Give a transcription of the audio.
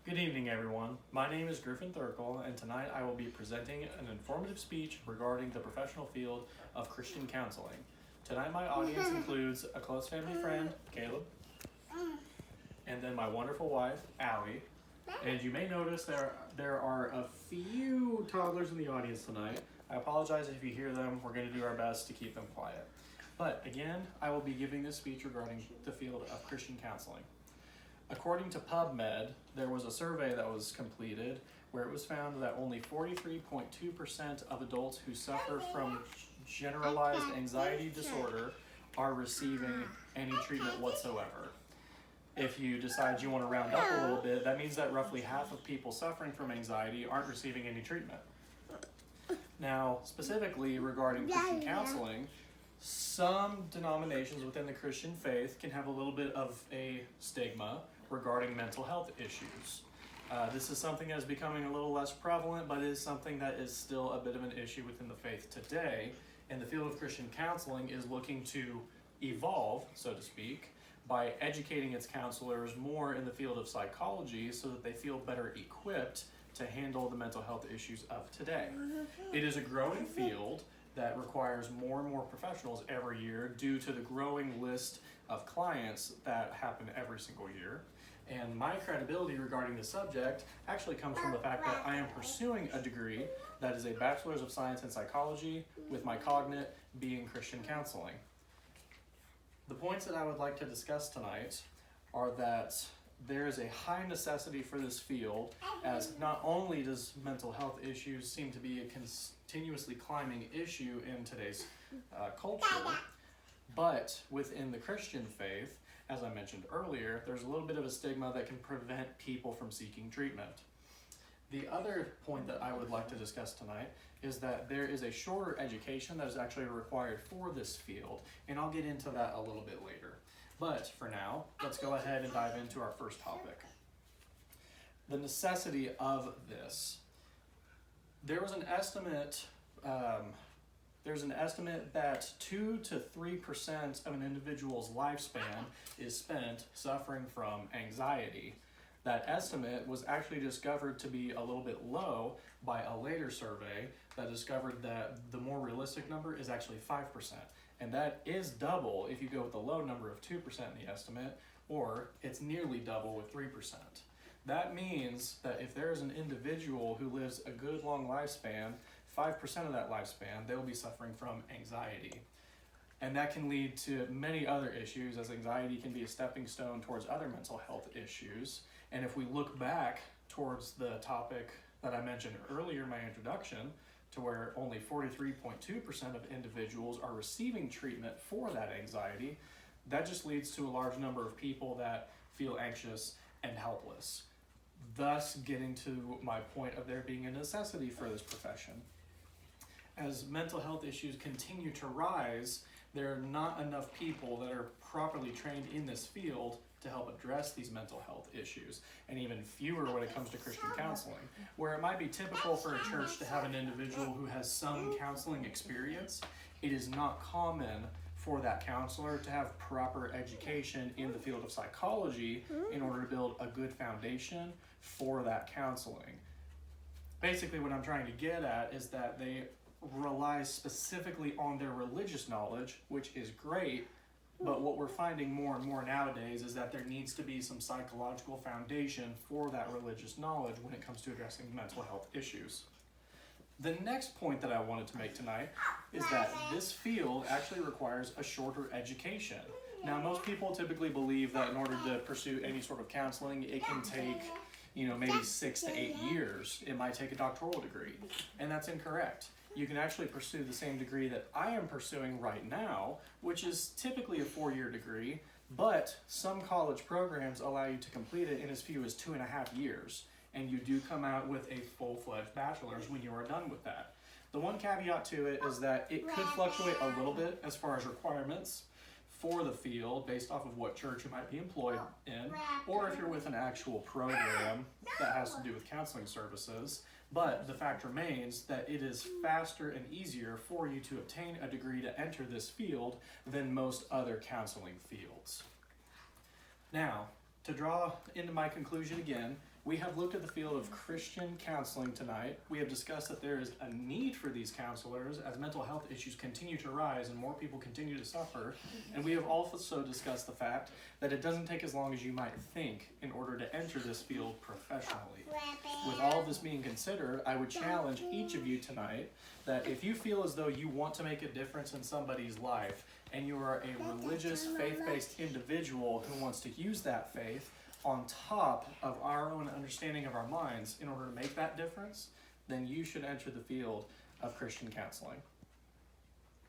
Good evening, everyone. My name is Griffin Thurkel, and tonight I will be presenting an informative speech regarding the professional field of Christian counseling. Tonight, my audience includes a close family friend, Caleb, and then my wonderful wife, Allie. And you may notice there are a few toddlers in the audience tonight. I apologize if you hear them. We're going to do our best to keep them quiet. But again, I will be giving this speech regarding the field of Christian counseling. According to PubMed, there was a survey that was completed where it was found that only 43.2% of adults who suffer from generalized anxiety disorder are receiving any treatment whatsoever. If you decide you want to round up a little bit, that means that roughly half of people suffering from anxiety aren't receiving any treatment. Now, specifically regarding Christian counseling, some denominations within the Christian faith can have a little bit of a stigma regarding mental health issues. This is something that is becoming a little less prevalent, but it is something that is still a bit of an issue within the faith today. And the field of Christian counseling is looking to evolve, so to speak, by educating its counselors more in the field of psychology so that they feel better equipped to handle the mental health issues of today. It is a growing field that requires more and more professionals every year due to the growing list of clients that happen every single year. And my credibility regarding the subject actually comes from the fact that I am pursuing a degree that is a Bachelor's of Science in Psychology with my cognate being Christian counseling. The points that I would like to discuss tonight are that there is a high necessity for this field, as not only does mental health issues seem to be a continuously climbing issue in today's culture, but within the Christian faith, as I mentioned earlier, there's a little bit of a stigma that can prevent people from seeking treatment. The other point that I would like to discuss tonight is that there is a shorter education that is actually required for this field, and I'll get into that a little bit later. But for now, let's go ahead and dive into our first topic. The necessity of this. There was an estimate, there's an estimate that 2 to 3% of an individual's lifespan is spent suffering from anxiety. That estimate was actually discovered to be a little bit low by a later survey that discovered that the more realistic number is actually 5%. And that is double if you go with the low number of 2% in the estimate, or it's nearly double with 3%. That means that if there is an individual who lives a good long lifespan, 5% of that lifespan, they'll be suffering from anxiety. And that can lead to many other issues, as anxiety can be a stepping stone towards other mental health issues. And if we look back towards the topic that I mentioned earlier in my introduction, to where only 43.2% of individuals are receiving treatment for that anxiety, that just leads to a large number of people that feel anxious and helpless. Thus getting to my point of there being a necessity for this profession. As mental health issues continue to rise, there are not enough people that are properly trained in this field to help address these mental health issues, and even fewer when it comes to Christian counseling, where it might be typical for a church to have an individual who has some counseling experience. It is not common for that counselor to have proper education in the field of psychology in order to build a good foundation for that counseling. Basically, what I'm trying to get at is that they rely specifically on their religious knowledge, which is great, but what we're finding more and more nowadays is that there needs to be some psychological foundation for that religious knowledge when it comes to addressing mental health issues. The next point that I wanted to make tonight is that this field actually requires a shorter education. Now, most people typically believe that in order to pursue any sort of counseling, it can take, maybe 6 to 8 years. It might take a doctoral degree, and that's incorrect. You can actually pursue the same degree that I am pursuing right now, which is typically a 4-year degree, but some college programs allow you to complete it in as few as 2.5 years, and you do come out with a full-fledged bachelor's when you are done with that. The one caveat to it is that it could fluctuate a little bit as far as requirements for the field based off of what church you might be employed in, or if you're with an actual program that has to do with counseling services. But the fact remains that it is faster and easier for you to obtain a degree to enter this field than most other counseling fields. Now, to draw into my conclusion again, We have looked at the field of Christian counseling tonight. We have discussed that there is a need for these counselors as mental health issues continue to rise and more people continue to suffer. And we have also discussed the fact that it doesn't take as long as you might think in order to enter this field professionally. With all of this being considered, I would challenge each of you tonight that if you feel as though you want to make a difference in somebody's life and you are a religious, faith-based individual who wants to use that faith on top of our own understanding of our minds in order to make that difference, then you should enter the field of Christian counseling.